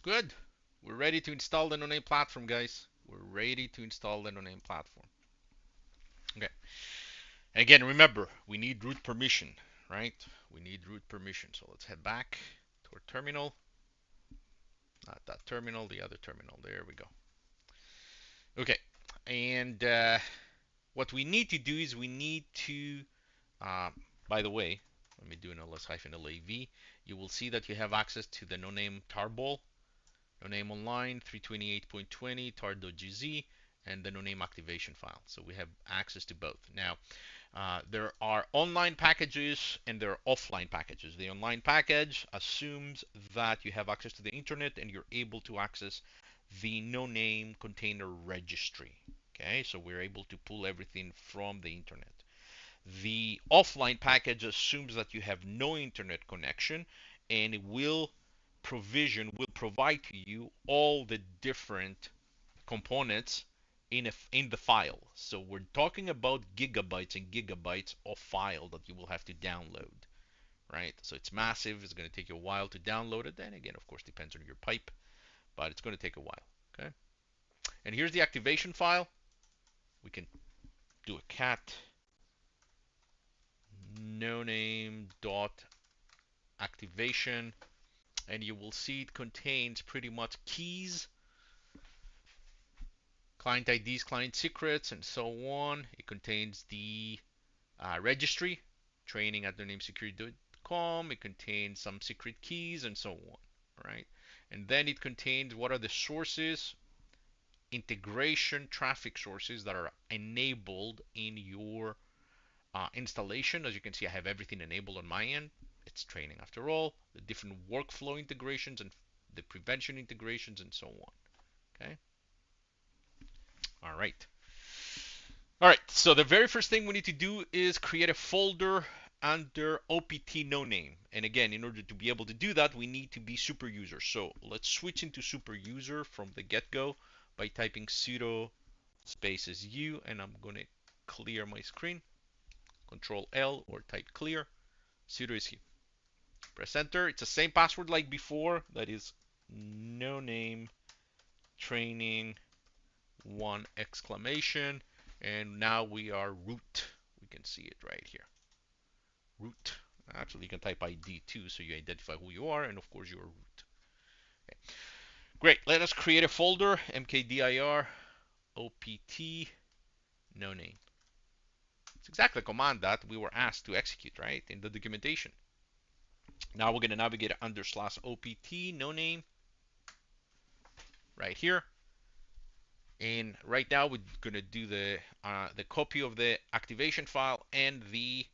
Good. We're ready to install the noname platform, guys. We're ready to install the noname platform. Okay. And again, remember, we need root permission, right? We need root permission. So let's head back to our terminal. Not that terminal, the other terminal. There we go. Okay. And what we need to do is we need to, uh, by the way, let me do an ls-lav. You will see that you have access to the noname tarball, noname online 328.20 tar.gz, and the noname activation file. So we have access to both. Now, there are online packages and there are offline packages. The online package assumes that you have access to the internet and you're able to access the noname container registry. Okay, so we're able to pull everything from the internet. The offline package assumes that you have no internet connection and it will provide to you all the different components in the file. So we're talking about gigabytes and gigabytes of file that you will have to download, right? So it's massive. It's going to take you a while to download it. Then again, of course, depends on your pipe, but it's going to take a while. Okay. And here's the activation file. We can do a cat noname dot activation, and you will see it contains pretty much keys, client IDs, client secrets, and so on. It contains the registry, training at nonamesecurity.com. It contains some secret keys and so on, right? And then it contains what are the sources, integration traffic sources that are enabled in your installation. As you can see, I have everything enabled on my end. It's training after all, the different workflow integrations and the prevention integrations and so on. Okay. All right. All right. So the very first thing we need to do is create a folder under OPT noname. And again, in order to be able to do that, we need to be super user. So let's switch into super user from the get-go by typing sudo spaces u, and I'm going to clear my screen. Control L or type clear. Sudo is here. Press enter. It's the same password like before. That is noname training 1 exclamation. And now we are root. We can see it right here. Root. Actually, you can type ID too, so you identify who you are, and of course you're root. Okay. Great. Let us create a folder. mkdir opt noname. It's exactly the command that we were asked to execute, right, in the documentation. Now we're going to navigate under /opt noname right here. And right now we're going to do the copy of the activation file and the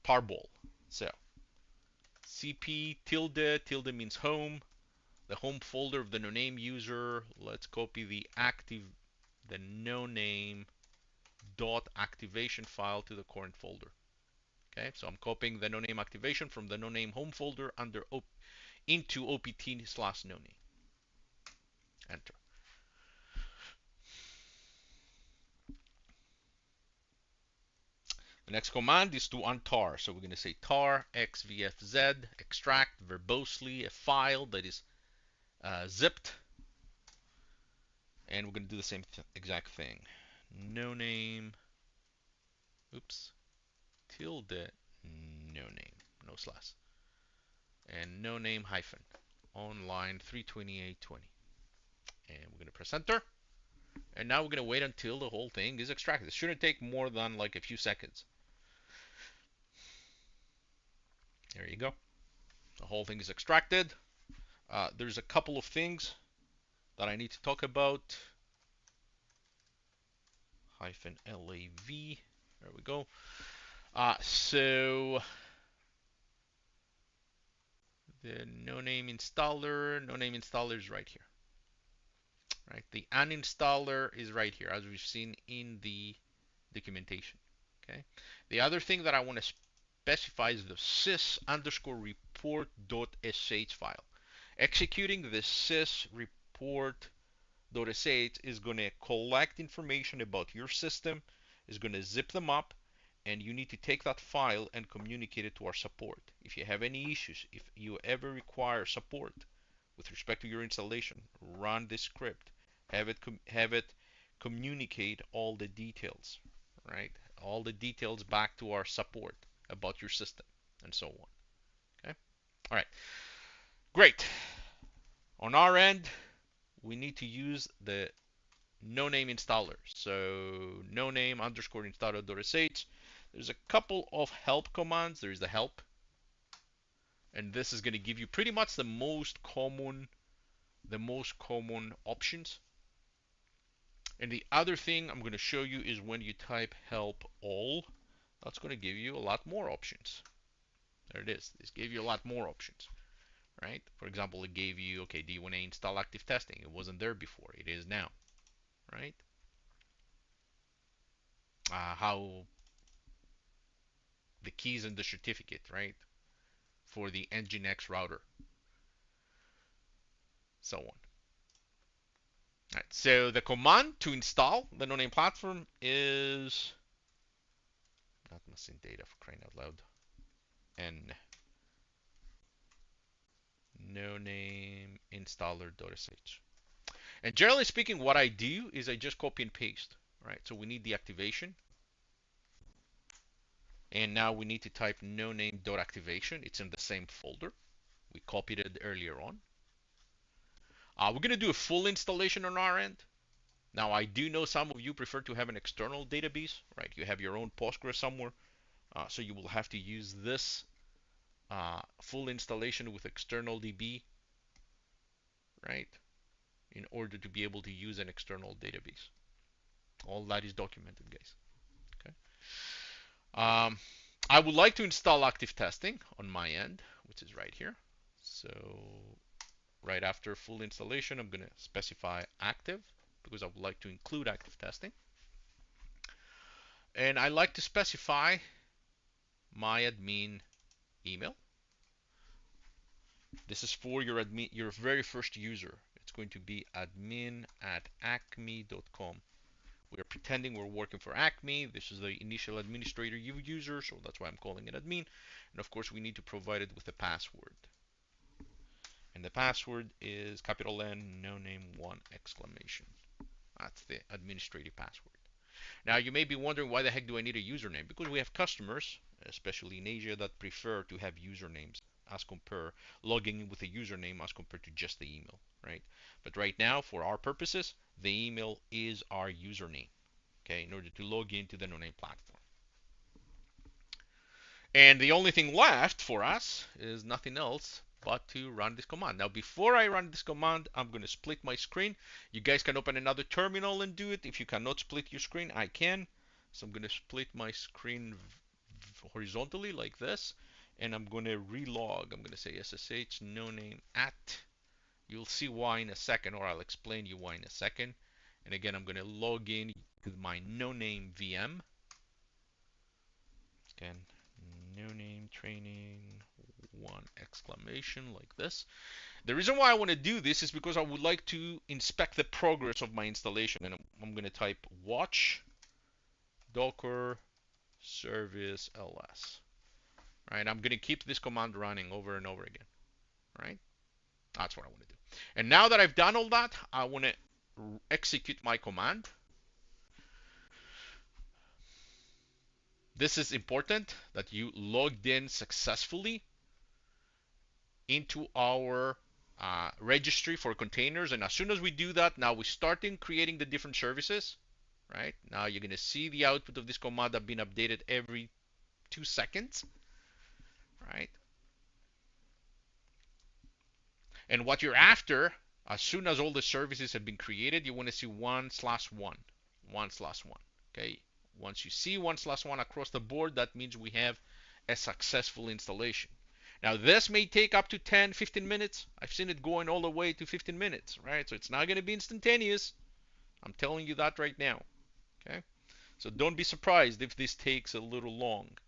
tarball. So cp tilde means home, the home folder of the noname user. Let's copy the noname dot activation file to the current folder. Okay, so I'm copying the noname activation from the noname home folder into opt/noname. Enter. The next command is to untar. So we're going to say tar xvfz extract verbosely a file that is zipped, and we're going to do the same exact thing. Noname, oops, tilde noname, no slash, and noname hyphen on line 328.20, and we're going to press enter. And now we're going to wait until the whole thing is extracted. It shouldn't take more than like a few seconds. There you go. The whole thing is extracted. There's a couple of things that I need to talk about. Hyphen LAV. There we go. So the noname installer is right here. Right. The uninstaller is right here, as we've seen in the documentation. Okay. The other thing that I want to specify is the sys underscore report.sh file. Executing the sys report.sh is going to collect information about your system, is going to zip them up, and you need to take that file and communicate it to our support. If you have any issues, if you ever require support, with respect to your installation, run this script, have it communicate all the details, right? All the details back to our support about your system and so on. Okay. All right. Great. On our end, we need to use the noname installer. So noname underscore installer.sh. There's a couple of help commands. There's the help, and this is going to give you pretty much the most common options. And the other thing I'm going to show you is when you type help all, that's going to give you a lot more options. There it is. This gave you a lot more options, right? For example, it gave you, okay, do you want to install active testing? It wasn't there before. It is now, right? How the keys and the certificate, right? For the Nginx router, so on. Right, so the command to install the noname platform is not missing data for crying out loud. N noname installer.sh. And generally speaking, what I do is I just copy and paste. Right, so we need the activation, and now we need to type noname.activation. It's in the same folder. We copied it earlier on. We're going to do a full installation on our end. Now, I do know some of you prefer to have an external database, right? You have your own Postgres somewhere, so you will have to use this full installation with external DB, right? In order to be able to use an external database. All that is documented, guys. Okay. I would like to install active testing on my end, which is right here. So right after full installation, I'm going to specify active because I would like to include active testing. And I like to specify my admin email. This is for your very first user. It's going to be admin@acme.com. We're pretending we're working for Acme. This is the initial administrator user, so that's why I'm calling it admin. And of course, we need to provide it with a password. And the password is capital N, noname1 exclamation. That's the administrative password. Now, you may be wondering, why the heck do I need a username? Because we have customers, especially in Asia, that prefer to have usernames as compare logging in with a username as compared to just the email, right? But right now, for our purposes, the email is our username, okay, in order to log into the noname platform. And the only thing left for us is nothing else but to run this command. Now, before I run this command, I'm going to split my screen. You guys can open another terminal and do it. If you cannot split your screen, I can. So I'm going to split my screen horizontally like this, and I'm going to relog. I'm going to say SSH noname at. You'll see why in a second, or I'll explain you why in a second. And again, I'm going to log in with my noname VM. Again, noname training one exclamation like this. The reason why I want to do this is because I would like to inspect the progress of my installation, and I'm going to type watch docker service ls. Right, I'm going to keep this command running over and over again. Right, that's what I want to do. And now that I've done all that, I want to execute my command. This is important that you logged in successfully into our registry for containers. And as soon as we do that, now we start in creating the different services. Right, now you're going to see the output of this command have been updated every 2 seconds. Right, and what you're after, as soon as all the services have been created, you want to see 1/1, 1/1. Okay, once you see 1/1 across the board, that means we have a successful installation. Now, this may take up to 10, 15 minutes. I've seen it going all the way to 15 minutes, right? So it's not going to be instantaneous. I'm telling you that right now, okay? So don't be surprised if this takes a little long.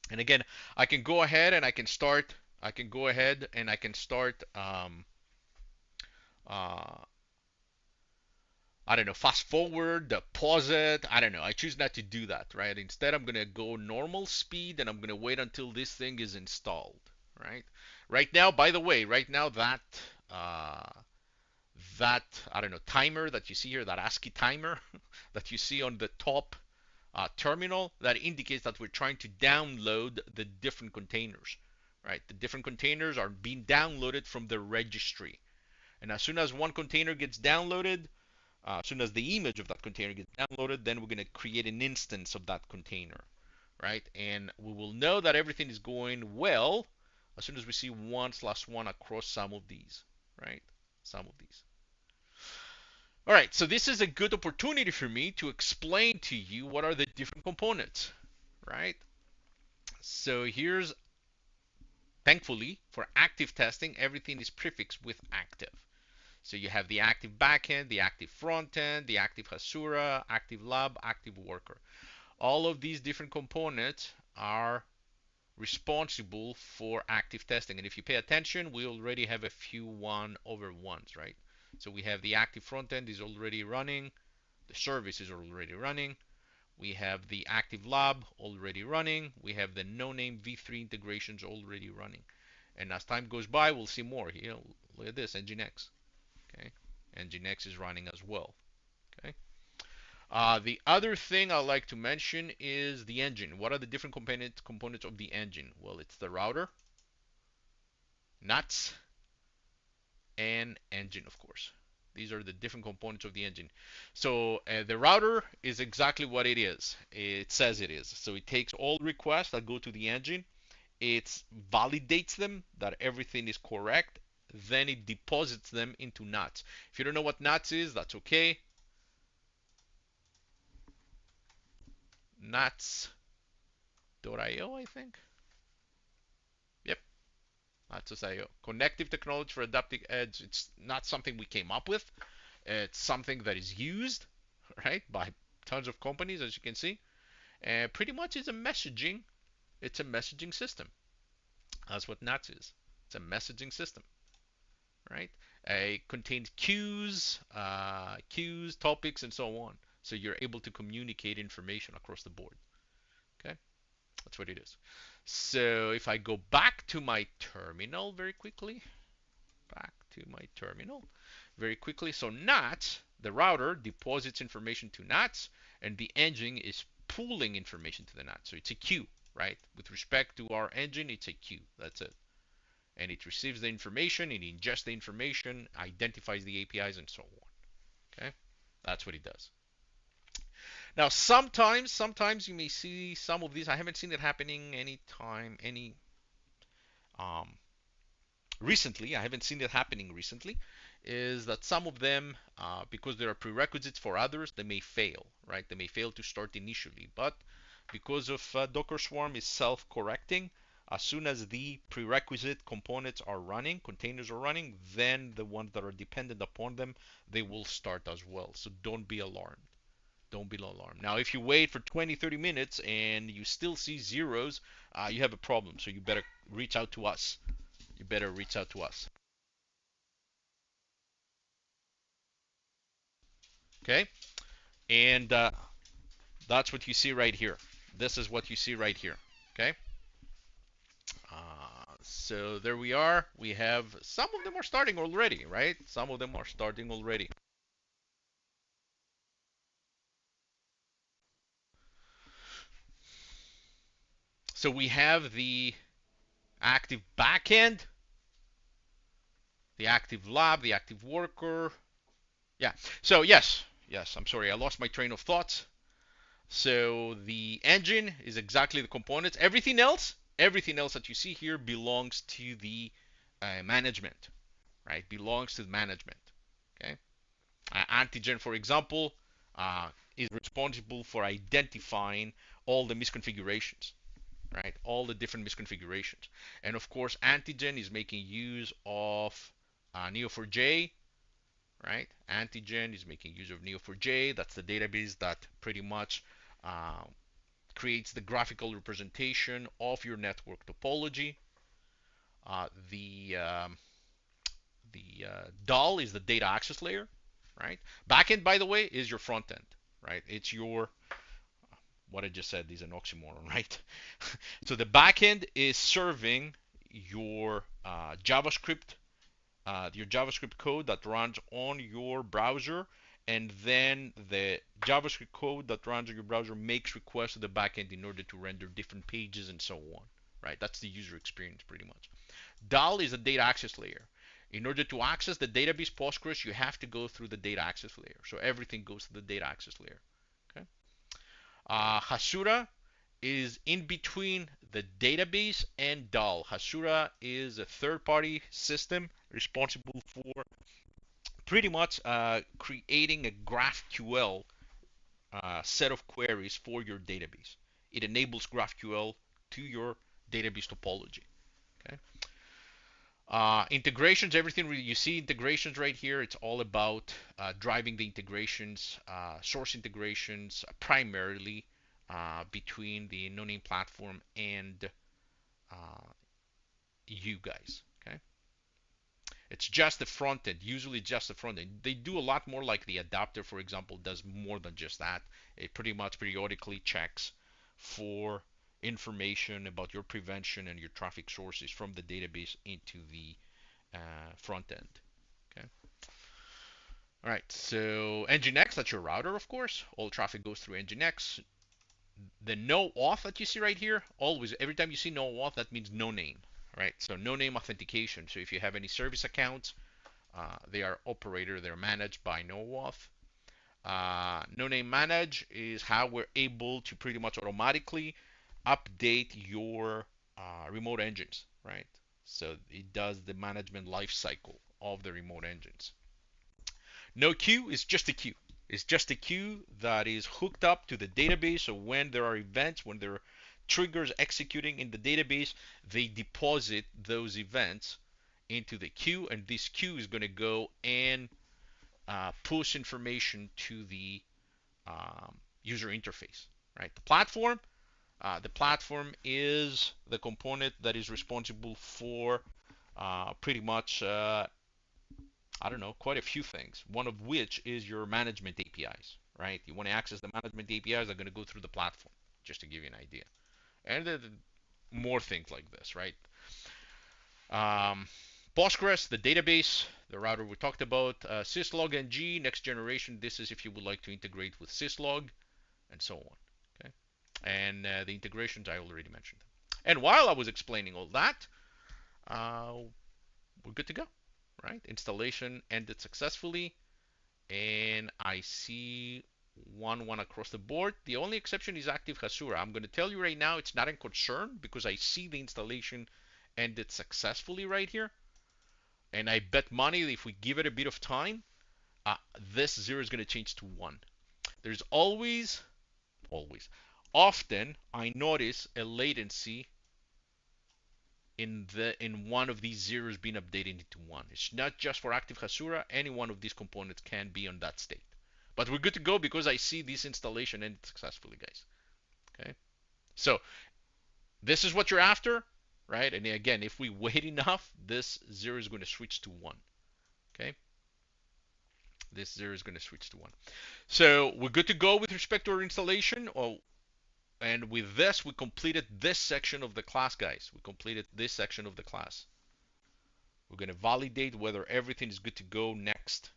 And again, I can go ahead and I can start, I don't know, fast forward, pause it. I don't know. I choose not to do that, right? Instead, I'm going to go normal speed and I'm going to wait until this thing is installed, right? Right now, by the way, right now that uh, that, I don't know, timer that you see here, that ASCII timer that you see on the top terminal, that indicates that we're trying to download the different containers, right? The different containers are being downloaded from the registry. And as soon as one container gets downloaded, as soon as the image of that container gets downloaded, then we're going to create an instance of that container, right? And we will know that everything is going well as soon as we see 1/1 across some of these, right? Some of these. All right, so this is a good opportunity for me to explain to you what are the different components, right? So here's, thankfully, for active testing, everything is prefixed with active. So you have the active backend, the active frontend, the active Hasura, active lab, active worker. All of these different components are responsible for active testing. And if you pay attention, we already have a few 1/1s, right? So we have the active frontend is already running, the service is already running, we have the active lab already running, we have the noname v3 integrations already running. And as time goes by, we'll see more. Look at this, Nginx. Okay, Nginx is running as well. Okay. The other thing I like to mention is the engine. What are the different components of the engine? Well, it's the router, nuts, and engine, of course. These are the different components of the engine. So the router is exactly what it is. It says it is. So it takes all requests that go to the engine. It validates them that everything is correct. Then it deposits them into nuts. If you don't know what nuts is, that's okay. Nuts.io, I think. Yep, nuts.io. Connective technology for adaptive edge. It's not something we came up with. It's something that is used, right, by tons of companies, as you can see. And pretty much it's a messaging. It's a messaging system. That's what NATS is. It's a messaging system, right? It contains queues, topics, and so on. So you're able to communicate information across the board. Okay, that's what it is. So if I go back to my terminal very quickly, back to my terminal very quickly. So NAT, the router, deposits information to NATs, and the engine is pulling information to the NAT. So it's a queue, right? With respect to our engine, it's a queue. That's it. And it receives the information, it ingests the information, identifies the APIs, and so on. Okay, that's what it does. Now, sometimes you may see some of these. I haven't seen it happening um, recently. I haven't seen it happening recently. Is that some of them, because there are prerequisites for others, they may fail, right? They may fail to start initially, but because of Docker Swarm is self-correcting, as soon as the prerequisite components are running, containers are running, then the ones that are dependent upon them, they will start as well. So don't be alarmed. Don't be alarmed. Now, if you wait for 20, 30 minutes and you still see zeros, you have a problem. So you better reach out to us. You better reach out to us. Okay? And that's what you see right here. This is what you see right here. Okay? So there we are. We have some of them are starting already, right? Some of them are starting already. So we have the active backend, the active lab, the active worker. Yeah. So yes, I'm sorry, I lost my train of thoughts. So the engine is exactly the components. Everything else that you see here belongs to the management, right? Belongs to the management. Okay. Antigen, for example, is responsible for identifying all the misconfigurations, right? All the different misconfigurations. And of course, Antigen is making use of Neo4j, right? Antigen is making use of Neo4j. That's the database that pretty much uh, creates the graphical representation of your network topology. Uh, the um, the DAL is the data access layer, right? Backend, by the way, is your front end, right? It's your, what I just said is an oxymoron, right? So the backend is serving your JavaScript your JavaScript code that runs on your browser, and then the JavaScript code that runs on your browser makes requests to the backend in order to render different pages and so on. Right? That's the user experience pretty much. DAL is a data access layer. In order to access the database Postgres, you have to go through the data access layer. So everything goes to the data access layer. Okay. Hasura is in between the database and DAL. Hasura is a third-party system responsible for pretty much creating a GraphQL set of queries for your database. It enables GraphQL to your database topology. Okay. Integrations, everything you see integrations right here, it's all about driving the integrations, source integrations primarily between the noname platform and uh, you guys. Okay, it's just the front end, usually just the front end. They do a lot more, like the adapter, for example, does more than just that. It pretty much periodically checks for information about your prevention and your traffic sources from the database into the front end. Okay. All right. So Nginx, that's your router, of course. All traffic goes through Nginx. The no auth that you see right here, always, every time you see no auth, that means no name, right? So no name authentication. So if you have any service accounts, they are operator, they're managed by no auth. No name manage is how we're able to pretty much automatically update your remote engines, right? So it does the management lifecycle of the remote engines. No queue is just a queue. It's just a queue that is hooked up to the database. So when there are events, when there are triggers executing in the database, they deposit those events into the queue, and this queue is going to go and push information to the user interface. Right? The platform is the component that is responsible for pretty much I don't know, quite a few things. One of which is your management APIs, right? You want to access the management APIs, they're going to go through the platform, just to give you an idea. And more things like this, right? Um, Postgres, the database, the router we talked about, syslog ng, next generation. This is if you would like to integrate with syslog, and so on. Okay, and the integrations I already mentioned. And while I was explaining all that, uh, we're good to go, right? Installation ended successfully, and I see 1-1 across the board. The only exception is Active Hasura. I'm going to tell you right now, it's not a concern because I see the installation ended successfully right here. And I bet money that if we give it a bit of time, this 0 is going to change to 1. There's always, often I notice a latency in one of these zeros being updated into 1. It's not just for Active Hasura. Any one of these components can be on that state. But we're good to go because I see this installation ended successfully, guys. Okay, so this is what you're after, right? And again, if we wait enough, this 0 is going to switch to 1. Okay, this 0 is going to switch to 1. So we're good to go with respect to our installation. And with this, we completed this section of the class, guys. We completed this section of the class. We're going to validate whether everything is good to go next.